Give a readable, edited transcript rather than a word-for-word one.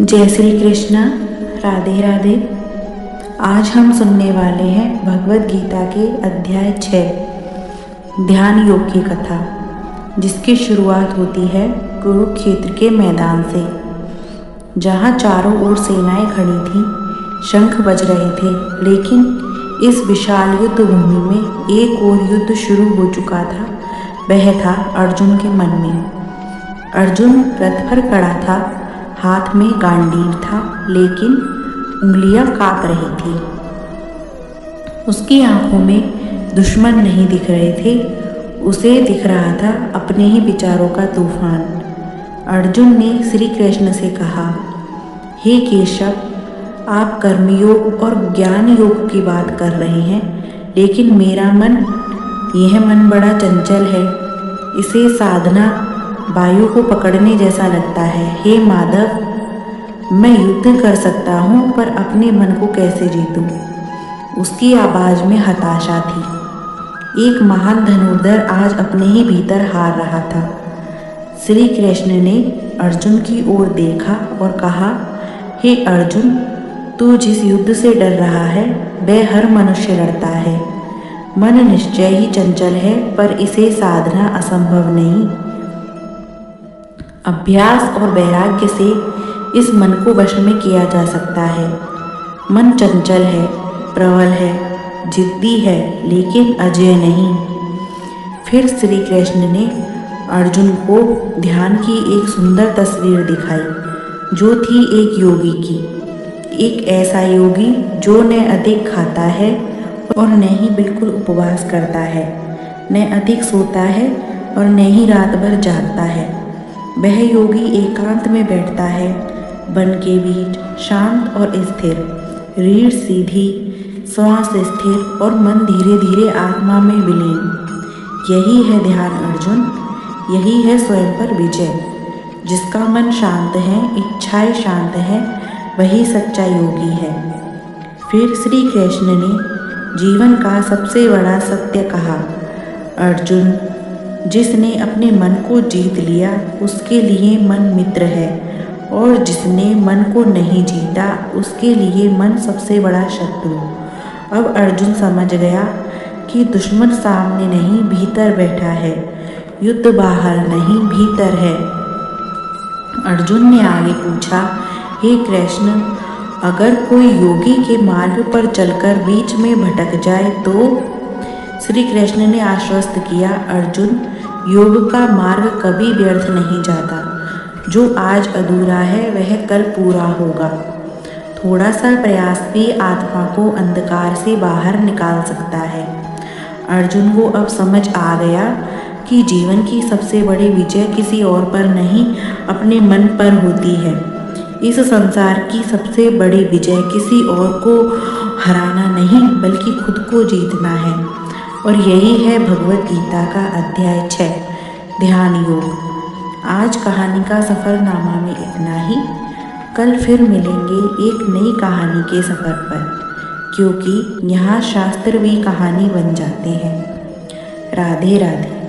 जय श्री कृष्ण। राधे राधे। आज हम सुनने वाले हैं भगवद गीता के अध्याय 6 ध्यान योग की कथा, जिसकी शुरुआत होती है कुरुक्षेत्र के मैदान से, जहाँ चारों ओर सेनाएं खड़ी थीं। शंख बज रहे थे, लेकिन इस विशाल युद्ध भूमि में एक और युद्ध शुरू हो चुका था। वह था अर्जुन के मन में। अर्जुन रथ पर खड़ा था, हाथ में गांडीव था, लेकिन उंगलियां कांप रही थी। उसकी आंखों में दुश्मन नहीं दिख रहे थे, उसे दिख रहा था अपने ही विचारों का तूफान। अर्जुन ने श्री कृष्ण से कहा, हे केशव, आप कर्मयोग और ज्ञान योग की बात कर रहे हैं, लेकिन मेरा मन, यह मन बड़ा चंचल है। इसे साधना वायु को पकड़ने जैसा लगता है। हे माधव, मैं युद्ध कर सकता हूँ, पर अपने मन को कैसे जीतूं? उसकी आवाज में हताशा थी। एक महान धनुर्धर आज अपने ही भीतर हार रहा था। श्री कृष्ण ने अर्जुन की ओर देखा और कहा, हे अर्जुन, तू जिस युद्ध से डर रहा है वह हर मनुष्य लड़ता है। मन निश्चय ही चंचल है, पर इसे साधना असंभव नहीं। अभ्यास और वैराग्य से इस मन को वश में किया जा सकता है। मन चंचल है, प्रबल है, जिद्दी है, लेकिन अजेय नहीं। फिर श्री कृष्ण ने अर्जुन को ध्यान की एक सुंदर तस्वीर दिखाई, जो थी एक योगी की। एक ऐसा योगी जो न अधिक खाता है और न ही बिल्कुल उपवास करता है, न अधिक सोता है और न ही रात भर जागता है। वह योगी एकांत में बैठता है, वन के बीच, शांत और स्थिर, रीढ़ सीधी, श्वास स्थिर और मन धीरे धीरे आत्मा में विलीन। यही है ध्यान अर्जुन, यही है स्वयं पर विजय। जिसका मन शांत है, इच्छाएं शांत है, वही सच्चा योगी है। फिर श्री कृष्ण ने जीवन का सबसे बड़ा सत्य कहा, अर्जुन, जिसने अपने मन को जीत लिया उसके लिए मन मित्र है, और जिसने मन को नहीं जीता उसके लिए मन सबसे बड़ा शत्रु। अब अर्जुन समझ गया कि दुश्मन सामने नहीं, भीतर बैठा है। युद्ध बाहर नहीं, भीतर है। अर्जुन ने आगे पूछा, हे कृष्ण, अगर कोई योगी के मार्ग पर चलकर बीच में भटक जाए तो? श्री कृष्ण ने आश्वस्त किया, अर्जुन, योग का मार्ग कभी व्यर्थ नहीं जाता। जो आज अधूरा है वह कल पूरा होगा। थोड़ा सा प्रयास भी आत्मा को अंधकार से बाहर निकाल सकता है। अर्जुन को अब समझ आ गया कि जीवन की सबसे बड़ी विजय किसी और पर नहीं, अपने मन पर होती है। इस संसार की सबसे बड़ी विजय किसी और को हराना नहीं, बल्कि खुद को जीतना है। और यही है भगवद गीता का अध्याय 6 ध्यान योग। आज कहानी का सफ़रनामा में इतना ही। कल फिर मिलेंगे एक नई कहानी के सफ़र पर, क्योंकि यहाँ शास्त्र भी कहानी बन जाते हैं। राधे राधे।